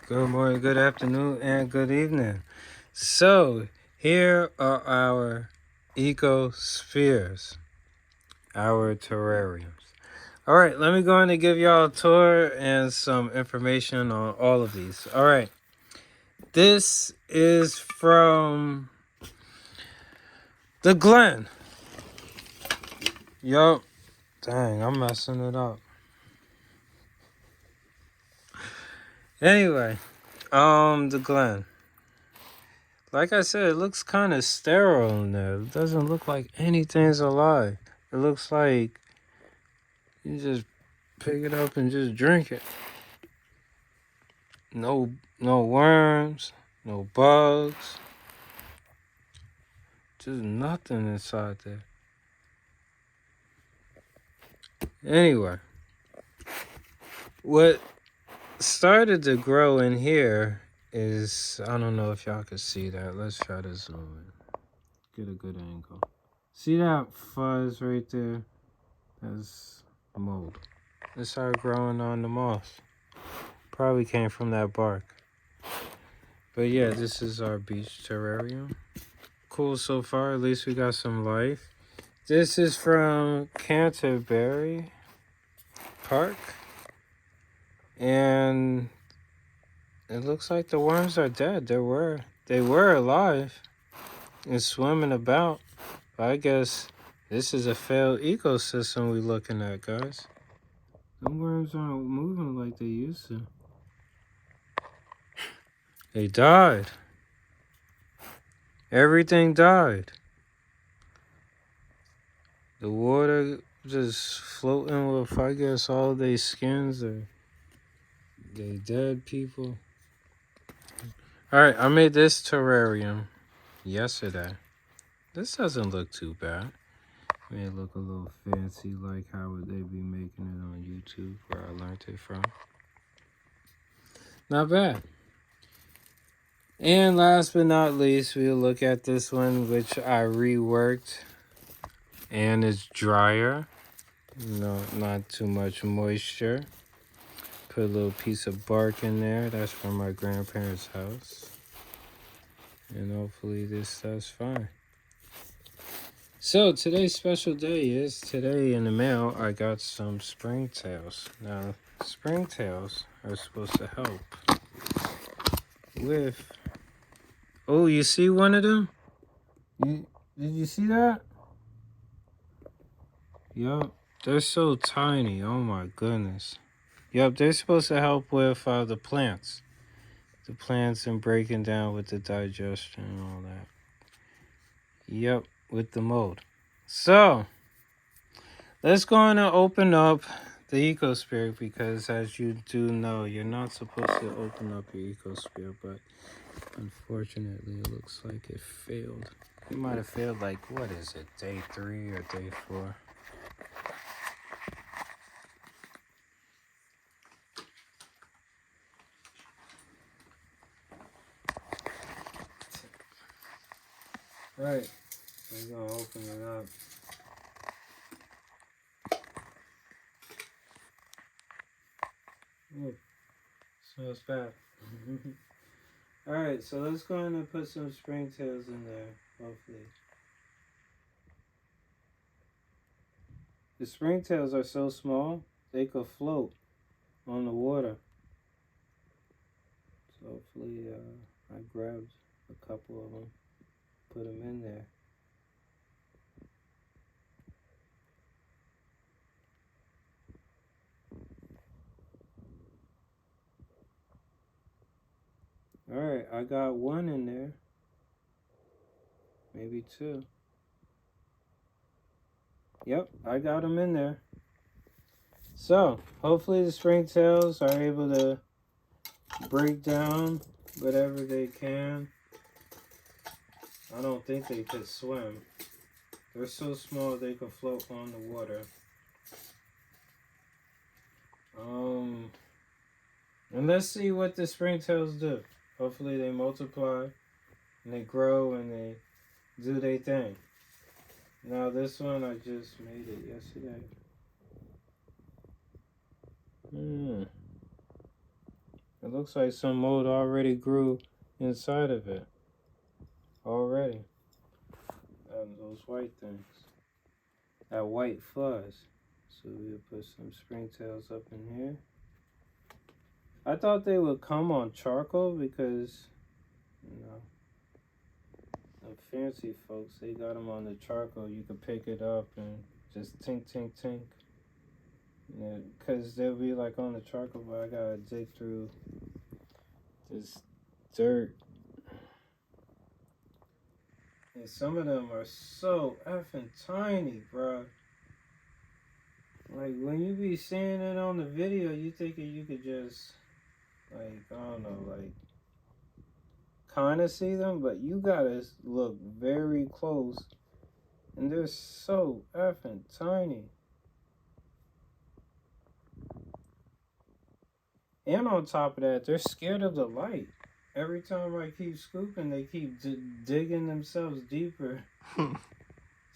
Good morning, good afternoon, and good evening. So, here are our ecospheres, our terrariums. All right, let me go in and give y'all a tour and some information on all of these. All right, this is from the Glen. Yup. Dang, I'm messing it up. Anyway, the Glen. Like I said, it looks kind of sterile in there. It doesn't look like anything's alive. It looks like you just pick it up and just drink it. No worms, no bugs, just nothing inside there. Anyway, what started to grow in here is, I don't know if y'all can see that. Let's try to zoom in. Get a good angle. See that fuzz right there? That's mold. It started growing on the moss. Probably came from that bark. But yeah, this is our beach terrarium. Cool so far. At least we got some life. This is from Canterbury Park. And it looks like the worms are dead. They were alive and swimming about. But I guess this is a failed ecosystem we're looking at, guys. The worms aren't moving like they used to. They died. Everything died. The water just floating with, I guess, all their skins or they dead people. Alright, I made this terrarium yesterday. This doesn't look too bad. It may look a little fancy like how would they be making it on YouTube where I learned it from. Not bad. And last but not least, we'll look at this one, which I reworked. And it's drier. No, not too much moisture. Put a little piece of bark in there. That's from my grandparents' house. And hopefully this does fine. So today's special day is today in the mail I got some springtails. Now springtails are supposed to help with... Oh, you see one of them? Did you see that? Yup. They're so tiny. Oh my goodness. Yup, they're supposed to help with the plants. The plants and breaking down with the digestion and all that. Yep, with the mold. So, let's go on and open up the ecosphere because as you do know, you're not supposed to open up your ecosphere, but unfortunately it looks like it failed. It might have failed like, what is it, day 3 or day 4? Right, we're gonna open it up. Ooh, smells bad. Alright, so let's go ahead and put some springtails in there, hopefully. The springtails are so small, they could float on the water. So hopefully I grabbed a couple of them, put them in there. Alright, I got one in there. Maybe 2. Yep, I got them in there. So, hopefully the springtails are able to break down whatever they can. I don't think they could swim. They're so small they can float on the water. And let's see what the springtails do. Hopefully they multiply and they grow and they do their thing. Now this one, I just made it yesterday. It looks like some mold already grew inside of it. Already. Those white things. That white fuzz. So we'll put some springtails up in here. I thought they would come on charcoal because, you know, the fancy folks, they got them on the charcoal. You can pick it up and just tink, tink, tink. Yeah, because they'll be like on the charcoal, but I gotta dig through this dirt. And some of them are so effing tiny, bro. Like, when you be seeing it on the video, you thinking you could just, like, I don't know, like, kind of see them, but you gotta look very close. And they're so effing tiny. And on top of that, they're scared of the light. Every time I keep scooping, they keep digging themselves deeper.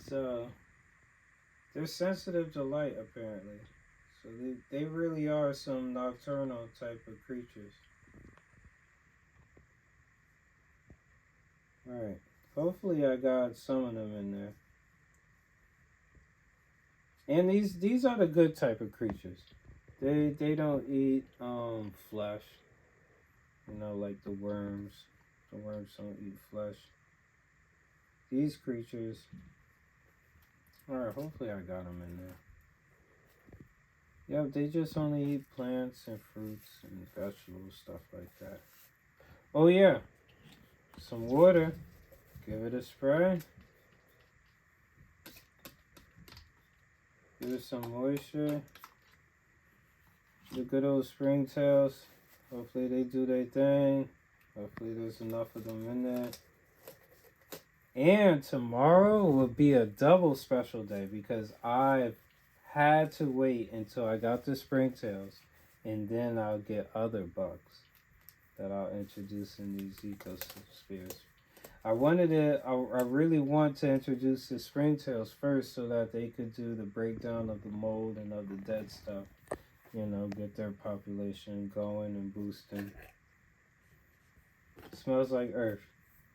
So, they're sensitive to light, apparently. So, they really are some nocturnal type of creatures. Alright. Hopefully I got some of them in there. And these are the good type of creatures. They don't eat flesh. You know, like the worms. The worms don't eat flesh. These creatures. Alright, hopefully I got them in there. Yep, they just only eat plants and fruits and vegetables, stuff like that. Oh yeah, some water. Give it a spray. Give it some moisture. The good old springtails. Hopefully they do their thing. Hopefully there's enough of them in there. And tomorrow will be a double special day because I've had to wait until I got the springtails, and then I'll get other bugs that I'll introduce in these ecospheres. I really want to introduce the springtails first so that they could do the breakdown of the mold and of the dead stuff. You know, get their population going and boosting. It smells like earth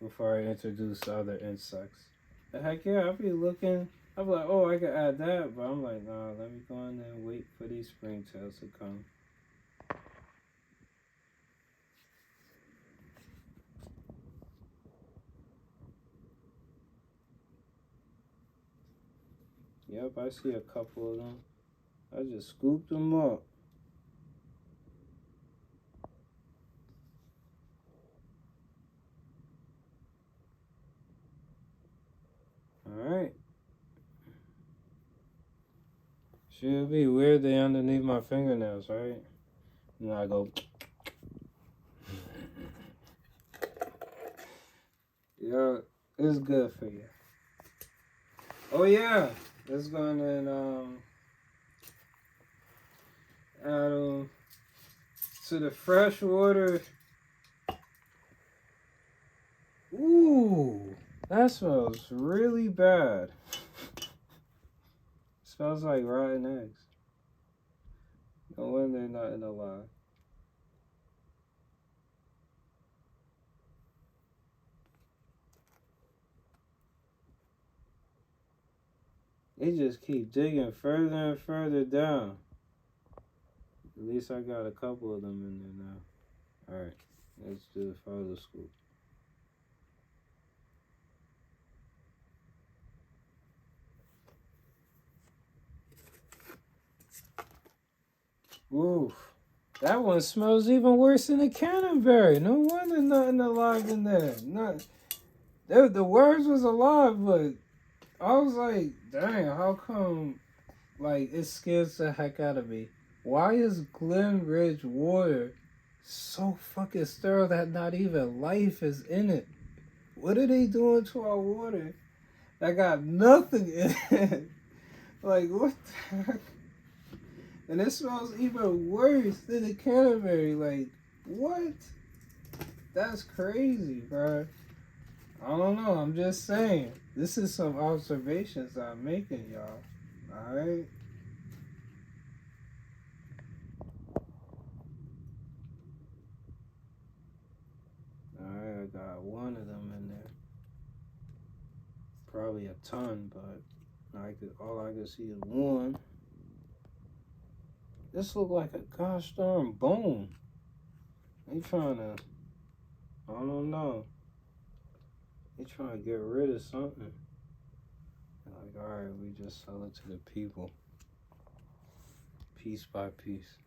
before I introduce other insects. The heck yeah, I'll be looking. I'm like, oh, I could add that, but I'm like, nah, let me go in there and wait for these springtails to come. Yep, I see a couple of them. I just scooped them up. Alright. Should be weird they underneath my fingernails, right? And I go. Yeah, it's good for you. Oh yeah, let's go and add them to the fresh water. Ooh, that smells really bad. Smells like rotten eggs. No wonder they're not in the lab. They just keep digging further and further down. At least I got a couple of them in there now. Alright, let's do the photo scoop. Oof. That one smells even worse than the cannonberry. No wonder nothing alive in there. The worms was alive, but I was like, dang, how come, like, it scares the heck out of me. Why is Glen Ridge water so fucking sterile that not even life is in it? What are they doing to our water that got nothing in it? Like, what the heck? And it smells even worse than the cranberry. Like, what? That's crazy, bro. I don't know. I'm just saying. This is some observations I'm making, y'all. Alright? got one of them in there. Probably a ton, but all I could see is one. This look like a gosh darn bone. They trying to, I don't know. They trying to get rid of something. Like, all right, we just sell it to the people, piece by piece.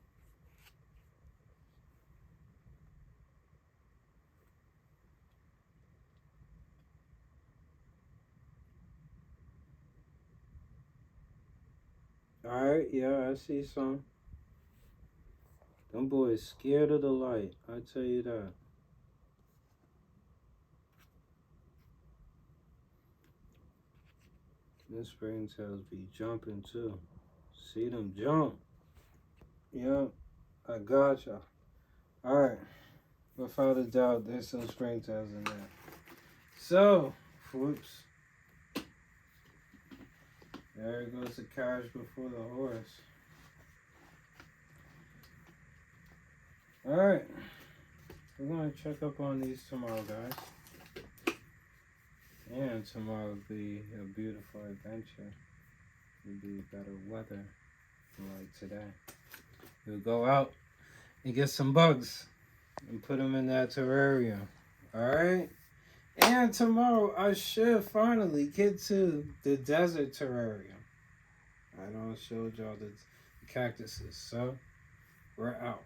All right, yeah, I see some. Them boys scared of the light, I tell you that. Them springtails be jumping too. See them jump. Yeah, I gotcha. All right, without a doubt, there's some springtails in there. So, whoops. There goes the carriage before the horse. Alright. We're going to check up on these tomorrow, guys. And tomorrow will be a beautiful adventure. It'll be better weather like today. We'll go out and get some bugs and put them in that terrarium. Alright? And tomorrow I should finally get to the desert terrarium. I don't show y'all the cactuses, so we're out.